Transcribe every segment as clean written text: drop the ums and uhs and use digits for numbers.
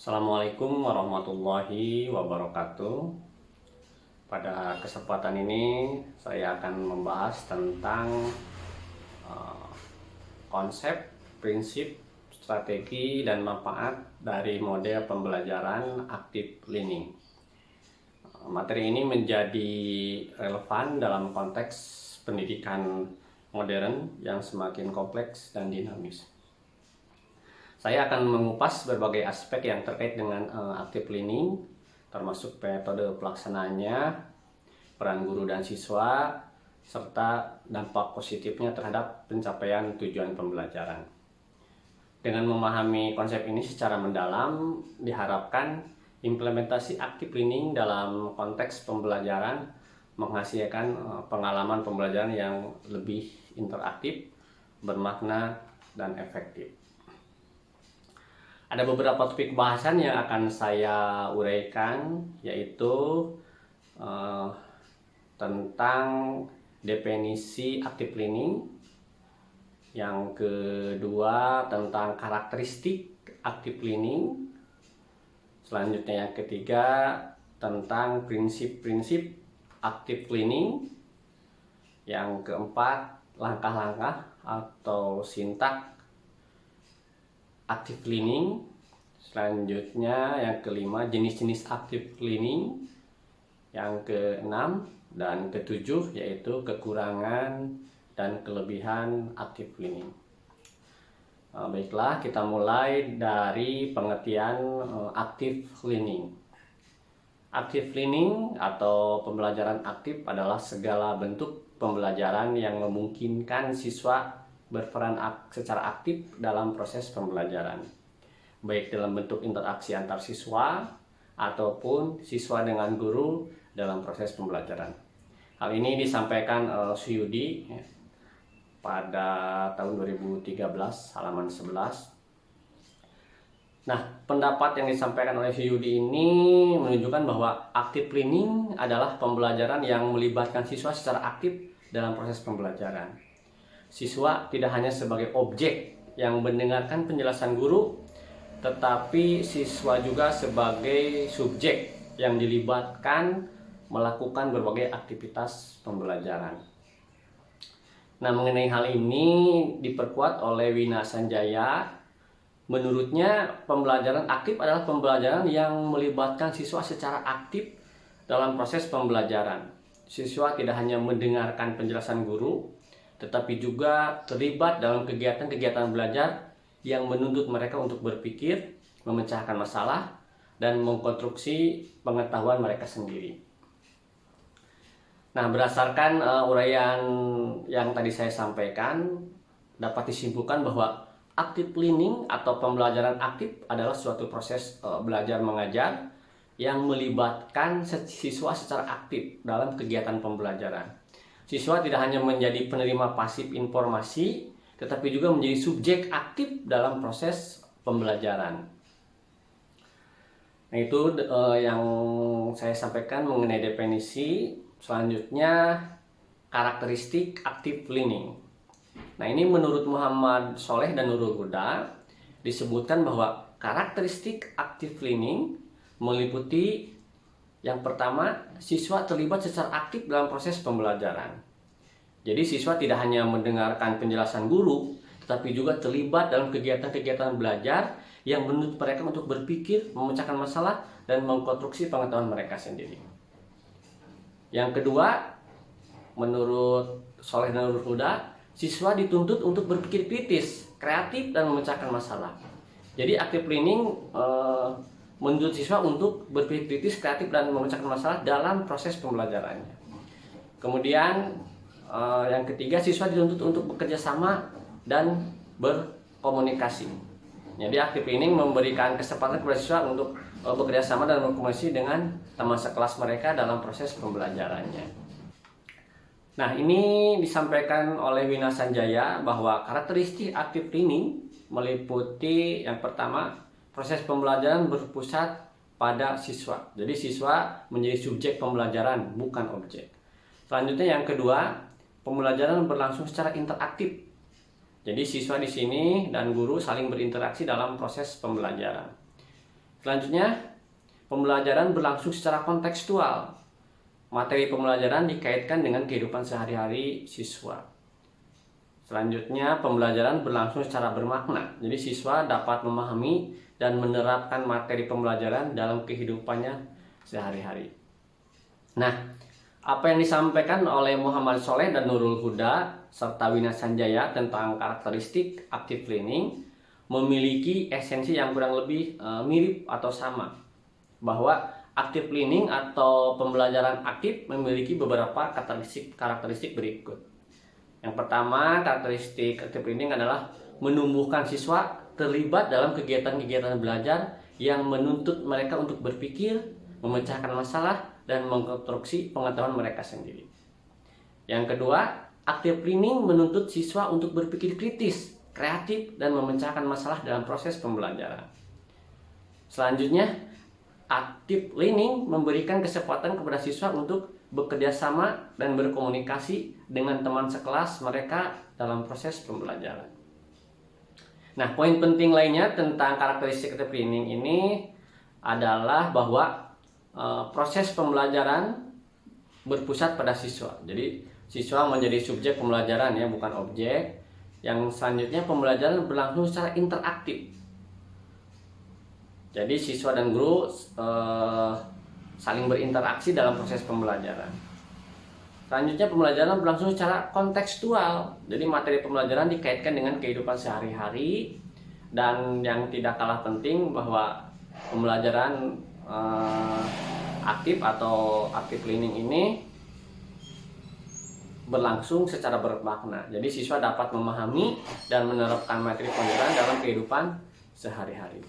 Assalamualaikum warahmatullahi wabarakatuh. Pada kesempatan ini saya akan membahas tentang uh, konsep, prinsip, strategi, dan manfaat dari model pembelajaran active learning. Materi ini menjadi relevan dalam konteks pendidikan modern yang semakin kompleks dan dinamis. Saya akan mengupas berbagai aspek yang terkait dengan active learning, termasuk metode pelaksanaannya, peran guru dan siswa, serta dampak positifnya terhadap pencapaian tujuan pembelajaran. Dengan memahami konsep ini secara mendalam, diharapkan implementasi active learning dalam konteks pembelajaran menghasilkan pengalaman pembelajaran yang lebih interaktif, bermakna, dan efektif. Ada beberapa topik bahasan yang akan saya uraikan, yaitu tentang definisi active learning, yang kedua tentang karakteristik active learning, selanjutnya yang ketiga tentang prinsip-prinsip active learning, yang keempat langkah-langkah atau sintak active learning, selanjutnya yang kelima jenis-jenis active learning, yang keenam dan ketujuh yaitu kekurangan dan kelebihan active learning. Baiklah, kita mulai dari pengertian active learning. Active learning atau pembelajaran aktif adalah segala bentuk pembelajaran yang memungkinkan siswa berperan secara aktif dalam proses pembelajaran, baik dalam bentuk interaksi antar siswa ataupun siswa dengan guru dalam proses pembelajaran. Hal ini disampaikan Suyudi pada tahun 2013 halaman 11. Nah, pendapat yang disampaikan oleh Suyudi ini menunjukkan bahwa active learning adalah pembelajaran yang melibatkan siswa secara aktif dalam proses pembelajaran. Siswa tidak hanya sebagai objek yang mendengarkan penjelasan guru, tetapi siswa juga sebagai subjek yang dilibatkan melakukan berbagai aktivitas pembelajaran. Nah, mengenai hal ini diperkuat oleh Wina Sanjaya. Menurutnya, pembelajaran aktif adalah pembelajaran yang melibatkan siswa secara aktif dalam proses pembelajaran. Siswa tidak hanya mendengarkan penjelasan guru, tetapi juga terlibat dalam kegiatan-kegiatan belajar yang menuntut mereka untuk berpikir, memecahkan masalah, dan mengkonstruksi pengetahuan mereka sendiri. Nah, berdasarkan uraian yang tadi saya sampaikan, dapat disimpulkan bahwa active learning atau pembelajaran aktif adalah suatu proses belajar mengajar yang melibatkan siswa secara aktif dalam kegiatan pembelajaran. Siswa tidak hanya menjadi penerima pasif informasi, tetapi juga menjadi subjek aktif dalam proses pembelajaran. Nah, itu yang saya sampaikan mengenai definisi. Selanjutnya, karakteristik active learning. Nah, ini menurut Muhammad Soleh dan Nurul Huda disebutkan bahwa karakteristik active learning meliputi yang pertama, siswa terlibat secara aktif dalam proses pembelajaran. Jadi siswa tidak hanya mendengarkan penjelasan guru, tetapi juga terlibat dalam kegiatan-kegiatan belajar yang menuntut mereka untuk berpikir, memecahkan masalah, dan mengkonstruksi pengetahuan mereka sendiri. Yang kedua, menurut Soleh dan Nurul Huda, siswa dituntut untuk berpikir kritis, kreatif, dan memecahkan masalah. Jadi active learning menuntut siswa untuk berpikir kritis, kreatif, dan memecahkan masalah dalam proses pembelajarannya. Kemudian yang ketiga, siswa dituntut untuk bekerja sama dan berkomunikasi. Jadi active learning memberikan kesempatan kepada siswa untuk bekerja sama dan berkomunikasi dengan teman sekelas mereka dalam proses pembelajarannya. Nah, ini disampaikan oleh Wina Sanjaya bahwa karakteristik active learning meliputi yang pertama, proses pembelajaran berpusat pada siswa. Jadi siswa menjadi subjek pembelajaran, bukan objek. Selanjutnya yang kedua, pembelajaran berlangsung secara interaktif. Jadi siswa di sini dan guru saling berinteraksi dalam proses pembelajaran. Selanjutnya, pembelajaran berlangsung secara kontekstual. Materi pembelajaran dikaitkan dengan kehidupan sehari-hari siswa. Selanjutnya, pembelajaran berlangsung secara bermakna. Jadi siswa dapat memahami dan menerapkan materi pembelajaran dalam kehidupannya sehari-hari. Nah, apa yang disampaikan oleh Muhammad Soleh dan Nurul Huda serta Wina Sanjaya tentang karakteristik active learning memiliki esensi yang kurang lebih mirip atau sama. Bahwa active learning atau pembelajaran aktif memiliki beberapa karakteristik berikut. Yang pertama, karakteristik active learning adalah menumbuhkan siswa terlibat dalam kegiatan-kegiatan belajar yang menuntut mereka untuk berpikir, memecahkan masalah, dan mengkonstruksi pengetahuan mereka sendiri. Yang kedua, active learning menuntut siswa untuk berpikir kritis, kreatif, dan memecahkan masalah dalam proses pembelajaran. Selanjutnya, active learning memberikan kesempatan kepada siswa untuk bekerja sama dan berkomunikasi dengan teman sekelas mereka dalam proses pembelajaran. Nah, poin penting lainnya tentang karakteristik active learning ini adalah bahwa proses pembelajaran berpusat pada siswa. Jadi siswa menjadi subjek pembelajaran ya, bukan objek. Yang selanjutnya, pembelajaran berlangsung secara interaktif. Jadi siswa dan guru saling berinteraksi dalam proses pembelajaran. Selanjutnya, pembelajaran berlangsung secara kontekstual. Jadi materi pembelajaran dikaitkan dengan kehidupan sehari-hari. Dan yang tidak kalah penting bahwa pembelajaran aktif atau active learning ini berlangsung secara bermakna. Jadi siswa dapat memahami dan menerapkan materi pembelajaran dalam kehidupan sehari-hari.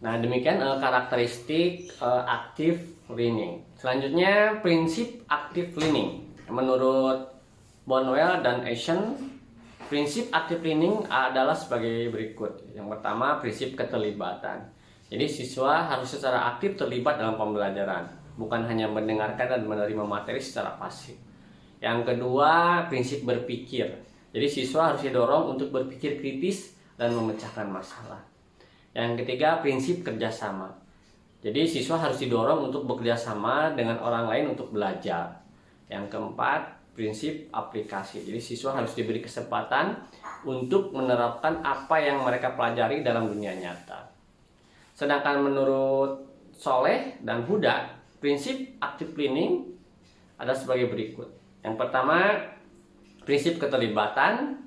Nah, demikian karakteristik active learning. Selanjutnya, prinsip active learning. Menurut Bonwell dan Eschen, prinsip active learning adalah sebagai berikut. Yang pertama, prinsip keterlibatan. Jadi siswa harus secara aktif terlibat dalam pembelajaran, bukan hanya mendengarkan dan menerima materi secara pasif. Yang kedua, prinsip berpikir. Jadi siswa harus didorong untuk berpikir kritis dan memecahkan masalah. Yang ketiga, prinsip kerjasama. Jadi siswa harus didorong untuk bekerja sama dengan orang lain untuk belajar. Yang keempat, prinsip aplikasi. Jadi siswa harus diberi kesempatan untuk menerapkan apa yang mereka pelajari dalam dunia nyata. Sedangkan menurut Soleh dan Huda, prinsip active learning ada sebagai berikut. Yang pertama, prinsip keterlibatan.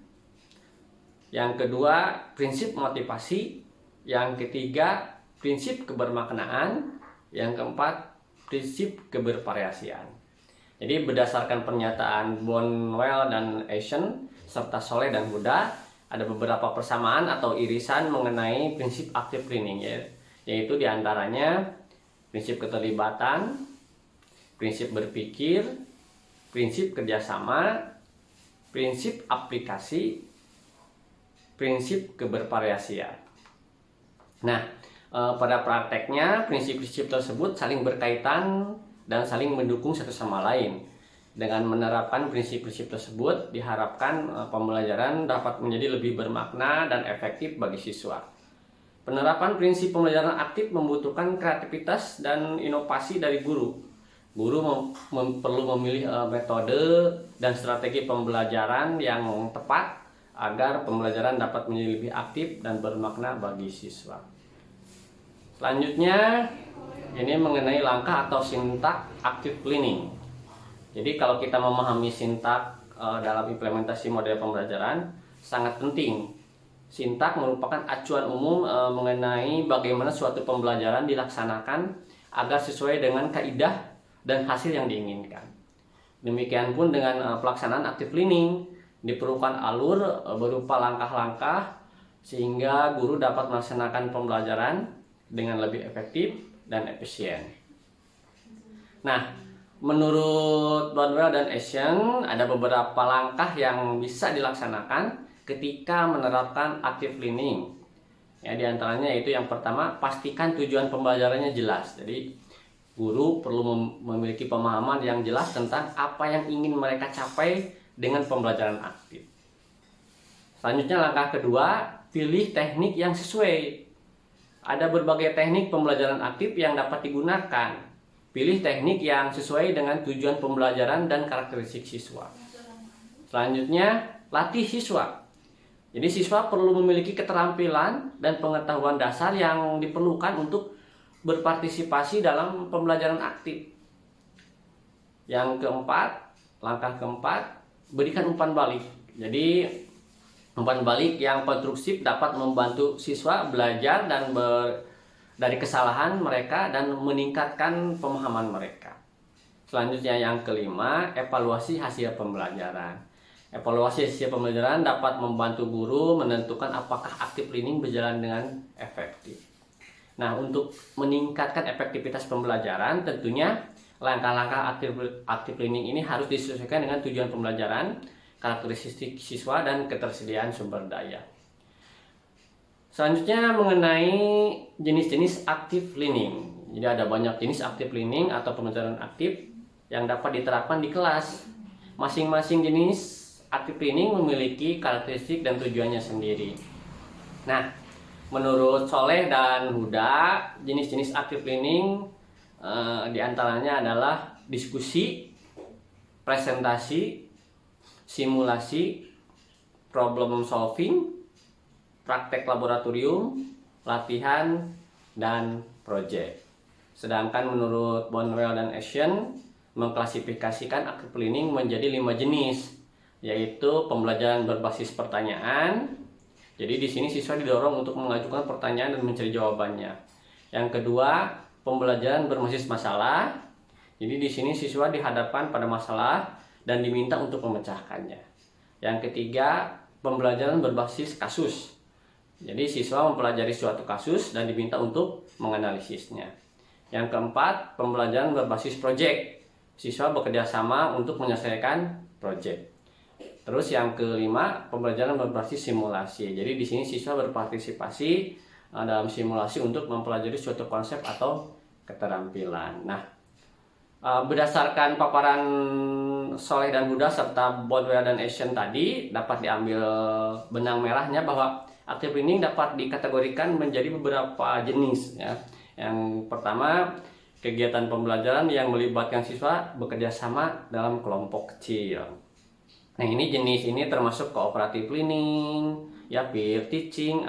Yang kedua, prinsip motivasi. Yang ketiga, prinsip kebermaknaan. Yang keempat, prinsip kebervariasian. Jadi berdasarkan pernyataan Bonwell dan Eschen serta Soleh dan Huda, ada beberapa persamaan atau irisan mengenai prinsip active learning, yaitu diantaranya prinsip keterlibatan, prinsip berpikir, prinsip kerjasama, prinsip aplikasi, prinsip kebervariasian. Nah, pada prakteknya prinsip-prinsip tersebut saling berkaitan dan saling mendukung satu sama lain. Dengan menerapkan prinsip-prinsip tersebut, diharapkan pembelajaran dapat menjadi lebih bermakna dan efektif bagi siswa. Penerapan prinsip pembelajaran aktif membutuhkan kreativitas dan inovasi dari guru. Guru perlu memilih metode dan strategi pembelajaran yang tepat agar pembelajaran dapat menjadi lebih aktif dan bermakna bagi siswa. Selanjutnya, ini mengenai langkah atau sintak active learning. Jadi kalau kita memahami sintak dalam implementasi model pembelajaran sangat penting. Sintak merupakan acuan umum mengenai bagaimana suatu pembelajaran dilaksanakan agar sesuai dengan kaidah dan hasil yang diinginkan. Demikian pun dengan pelaksanaan active learning, diperlukan alur berupa langkah-langkah sehingga guru dapat melaksanakan pembelajaran dengan lebih efektif dan efisien. Nah, menurut Bonwell dan Eschen, ada beberapa langkah yang bisa dilaksanakan ketika menerapkan active learning. Ya, diantaranya itu yang pertama, pastikan tujuan pembelajarannya jelas. Jadi, guru perlu memiliki pemahaman yang jelas tentang apa yang ingin mereka capai dengan pembelajaran aktif. Selanjutnya langkah kedua, pilih teknik yang sesuai. Ada berbagai teknik pembelajaran aktif yang dapat digunakan. Pilih teknik yang sesuai dengan tujuan pembelajaran dan karakteristik siswa. Selanjutnya, latih siswa. Jadi siswa perlu memiliki keterampilan dan pengetahuan dasar yang diperlukan untuk berpartisipasi dalam pembelajaran aktif. Yang keempat, langkah keempat, berikan umpan balik. Jadi umpan balik yang konstruktif dapat membantu siswa belajar dan dari kesalahan mereka dan meningkatkan pemahaman mereka. Selanjutnya yang kelima, evaluasi hasil pembelajaran. Evaluasi hasil pembelajaran dapat membantu guru menentukan apakah active learning berjalan dengan efektif. Nah, untuk meningkatkan efektivitas pembelajaran, tentunya langkah-langkah active learning ini harus disesuaikan dengan tujuan pembelajaran, karakteristik siswa, dan ketersediaan sumber daya. Selanjutnya mengenai jenis-jenis active learning. Jadi ada banyak jenis active learning atau pembelajaran aktif yang dapat diterapkan di kelas. Masing-masing jenis active learning memiliki karakteristik dan tujuannya sendiri. Nah, menurut Soleh dan Huda, jenis-jenis active learning diantaranya adalah diskusi, presentasi, simulasi, problem solving, praktek laboratorium, latihan, dan project. Sedangkan menurut Bonwell dan Ashton mengklasifikasikan active learning menjadi 5 jenis, yaitu pembelajaran berbasis pertanyaan. Jadi di sini siswa didorong untuk mengajukan pertanyaan dan mencari jawabannya. Yang kedua, pembelajaran berbasis masalah. Jadi di sini siswa dihadapkan pada masalah dan diminta untuk memecahkannya. Yang ketiga, pembelajaran berbasis kasus. Jadi siswa mempelajari suatu kasus dan diminta untuk menganalisisnya. Yang keempat, pembelajaran berbasis proyek. Siswa bekerja sama untuk menyelesaikan proyek. Terus yang kelima, pembelajaran berbasis simulasi. Jadi di sini siswa berpartisipasi dalam simulasi untuk mempelajari suatu konsep atau keterampilan. Nah, berdasarkan paparan Soleh dan Huda serta Bonwell dan Ashton tadi, dapat diambil benang merahnya bahwa active learning dapat dikategorikan menjadi beberapa jenis. Ya. Yang pertama, kegiatan pembelajaran yang melibatkan siswa bekerja sama dalam kelompok kecil. Nah, ini jenis ini termasuk cooperative learning, ya, peer teaching,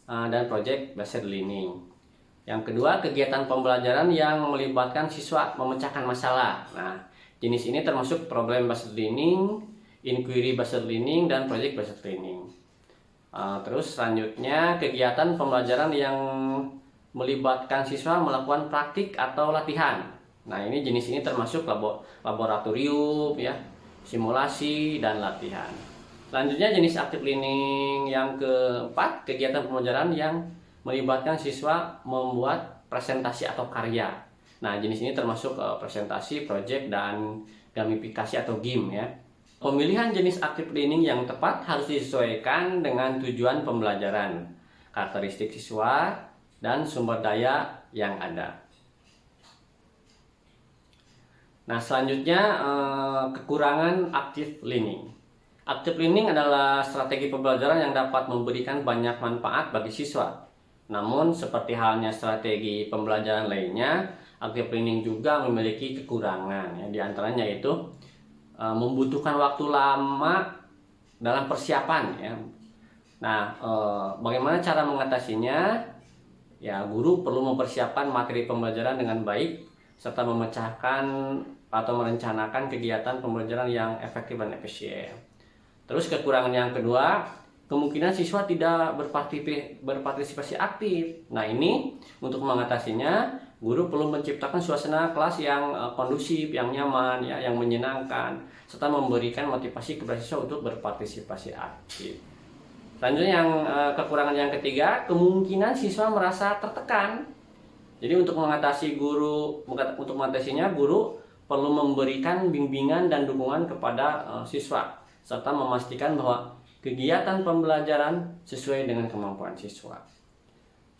dan project based learning. Yang kedua, kegiatan pembelajaran yang melibatkan siswa memecahkan masalah. Nah, jenis ini termasuk problem based learning, inquiry based learning, dan project based learning. Terus selanjutnya, kegiatan pembelajaran yang melibatkan siswa melakukan praktik atau latihan. Nah, ini jenis ini termasuk laboratorium, ya, simulasi, dan latihan. Selanjutnya jenis active learning yang keempat, kegiatan pembelajaran yang melibatkan siswa membuat presentasi atau karya. Nah, jenis ini termasuk presentasi, project, dan gamifikasi atau game, ya. Pemilihan jenis active learning yang tepat harus disesuaikan dengan tujuan pembelajaran, karakteristik siswa, dan sumber daya yang ada. Nah, selanjutnya kekurangan active learning. Active learning adalah strategi pembelajaran yang dapat memberikan banyak manfaat bagi siswa. Namun, seperti halnya strategi pembelajaran lainnya, active learning juga memiliki kekurangan. Ya, di antaranya yaitu membutuhkan waktu lama dalam persiapan. Ya. Nah, bagaimana cara mengatasinya? Ya, guru perlu mempersiapkan materi pembelajaran dengan baik serta memecahkan atau merencanakan kegiatan pembelajaran yang efektif dan efisien. Terus kekurangan yang kedua, kemungkinan siswa tidak berpartisipasi aktif. Nah, ini untuk mengatasinya, guru perlu menciptakan suasana kelas yang kondusif, yang nyaman, ya, yang menyenangkan, serta memberikan motivasi kepada siswa untuk berpartisipasi aktif. Selanjutnya kekurangan yang ketiga, kemungkinan siswa merasa tertekan. Jadi untuk mengatasinya, guru perlu memberikan bimbingan dan dukungan kepada siswa serta memastikan bahwa kegiatan pembelajaran sesuai dengan kemampuan siswa.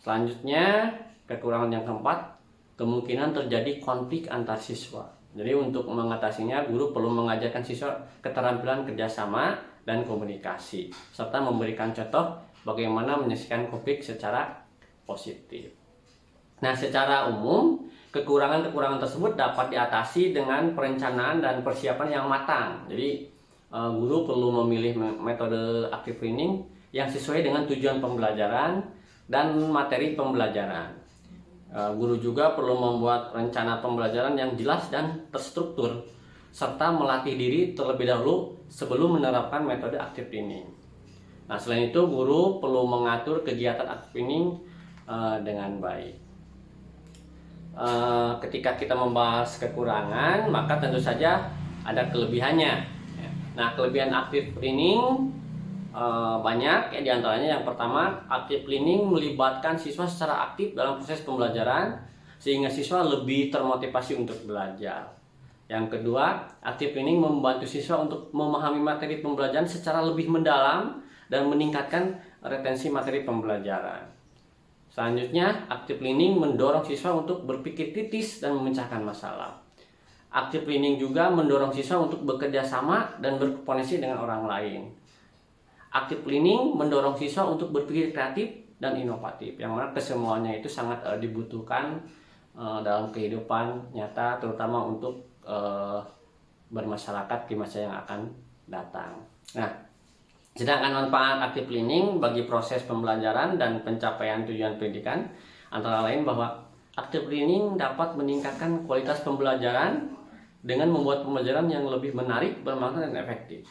Selanjutnya, kekurangan yang keempat, kemungkinan terjadi konflik antar siswa. Jadi untuk mengatasinya, guru perlu mengajarkan siswa keterampilan kerjasama dan komunikasi serta memberikan contoh bagaimana menyelesaikan konflik secara positif. Nah, secara umum, kekurangan-kekurangan tersebut dapat diatasi dengan perencanaan dan persiapan yang matang. Jadi, guru perlu memilih metode active learning yang sesuai dengan tujuan pembelajaran dan materi pembelajaran. Guru juga perlu membuat rencana pembelajaran yang jelas dan terstruktur, serta melatih diri terlebih dahulu sebelum menerapkan metode active learning. Nah, selain itu, guru perlu mengatur kegiatan active learning dengan baik. Ketika kita membahas kekurangan, maka tentu saja ada kelebihannya. Nah, kelebihan active learning banyak ya, diantaranya yang pertama, active learning melibatkan siswa secara aktif dalam proses pembelajaran sehingga siswa lebih termotivasi untuk belajar. Yang kedua, active learning membantu siswa untuk memahami materi pembelajaran secara lebih mendalam dan meningkatkan retensi materi pembelajaran. Selanjutnya, active learning mendorong siswa untuk berpikir kritis dan memecahkan masalah. Active learning juga mendorong siswa untuk bekerja sama dan berkoneksi dengan orang lain. Active learning mendorong siswa untuk berpikir kreatif dan inovatif, yang mana kesemuanya itu sangat dibutuhkan dalam kehidupan nyata, terutama untuk bermasyarakat di masa yang akan datang. Nah, sedangkan manfaat active learning bagi proses pembelajaran dan pencapaian tujuan pendidikan antara lain bahwa active learning dapat meningkatkan kualitas pembelajaran dengan membuat pembelajaran yang lebih menarik, bermakna, dan efektif.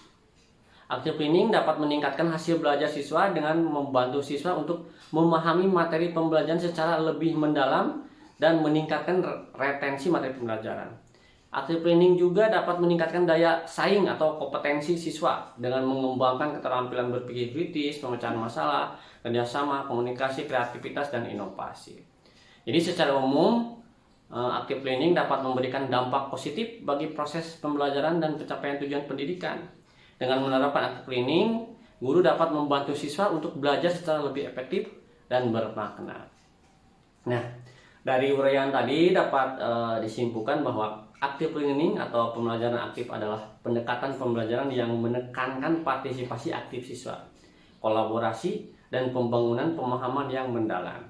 Active learning dapat meningkatkan hasil belajar siswa dengan membantu siswa untuk memahami materi pembelajaran secara lebih mendalam dan meningkatkan retensi materi pembelajaran. Active learning juga dapat meningkatkan daya saing atau kompetensi siswa dengan mengembangkan keterampilan berpikir kritis, pemecahan masalah, kerjasama, komunikasi, kreativitas, dan inovasi. Jadi secara umum, active learning dapat memberikan dampak positif bagi proses pembelajaran dan pencapaian tujuan pendidikan. Dengan menerapkan active learning, guru dapat membantu siswa untuk belajar secara lebih efektif dan bermakna. Nah, dari uraian tadi dapat disimpulkan bahwa active learning atau pembelajaran aktif adalah pendekatan pembelajaran yang menekankan partisipasi aktif siswa, kolaborasi, dan pembangunan pemahaman yang mendalam.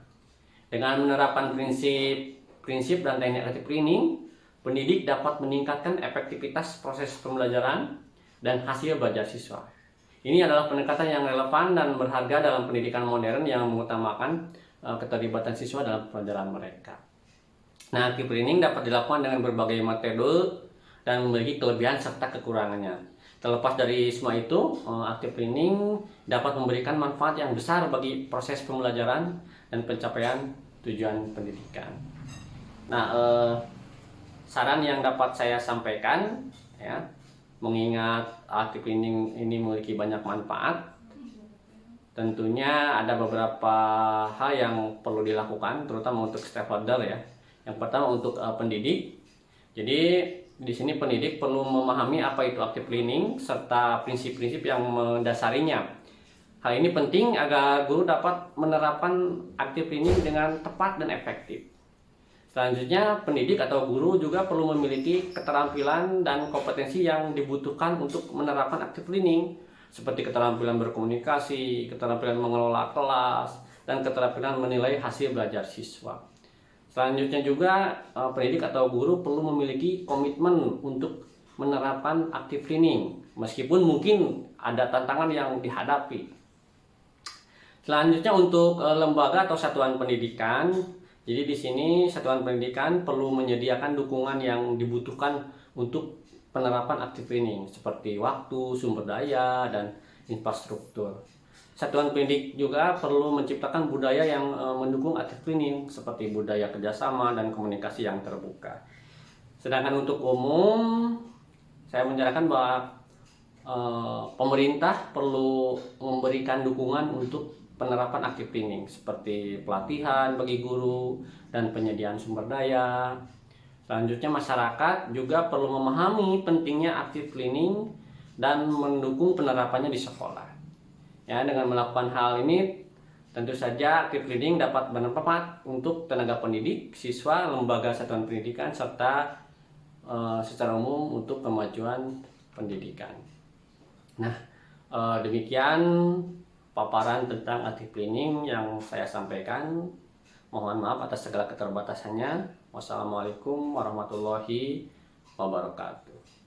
Dengan menerapkan prinsip dan teknik active learning, pendidik dapat meningkatkan efektivitas proses pembelajaran dan hasil belajar siswa. Ini adalah pendekatan yang relevan dan berharga dalam pendidikan modern yang mengutamakan keterlibatan siswa dalam pelajaran mereka. Nah, active learning dapat dilakukan dengan berbagai metode dan memiliki kelebihan serta kekurangannya. Terlepas dari semua itu, active learning dapat memberikan manfaat yang besar bagi proses pembelajaran dan pencapaian tujuan pendidikan. Nah, saran yang dapat saya sampaikan, ya, mengingat active learning ini memiliki banyak manfaat, tentunya ada beberapa hal yang perlu dilakukan, terutama untuk stakeholder ya. Yang pertama untuk pendidik. Jadi di sini pendidik perlu memahami apa itu active learning serta prinsip-prinsip yang mendasarinya. Hal ini penting agar guru dapat menerapkan active learning dengan tepat dan efektif. Selanjutnya, pendidik atau guru juga perlu memiliki keterampilan dan kompetensi yang dibutuhkan untuk menerapkan active learning, seperti keterampilan berkomunikasi, keterampilan mengelola kelas, dan keterampilan menilai hasil belajar siswa. Selanjutnya juga pendidik atau guru perlu memiliki komitmen untuk menerapkan active learning meskipun mungkin ada tantangan yang dihadapi. Selanjutnya untuk lembaga atau satuan pendidikan, jadi di sini satuan pendidikan perlu menyediakan dukungan yang dibutuhkan untuk penerapan active learning seperti waktu, sumber daya, dan infrastruktur. Satuan pendidik juga perlu menciptakan budaya yang mendukung active learning seperti budaya kerjasama dan komunikasi yang terbuka. Sedangkan untuk umum, saya menyarankan bahwa pemerintah perlu memberikan dukungan untuk penerapan active learning seperti pelatihan bagi guru dan penyediaan sumber daya. Selanjutnya masyarakat juga perlu memahami pentingnya active learning dan mendukung penerapannya di sekolah. Ya, dengan melakukan hal ini, tentu saja active learning dapat bermanfaat untuk tenaga pendidik, siswa, lembaga satuan pendidikan, serta secara umum untuk kemajuan pendidikan. Nah, demikian paparan tentang active learning yang saya sampaikan. Mohon maaf atas segala keterbatasannya. Wassalamualaikum warahmatullahi wabarakatuh.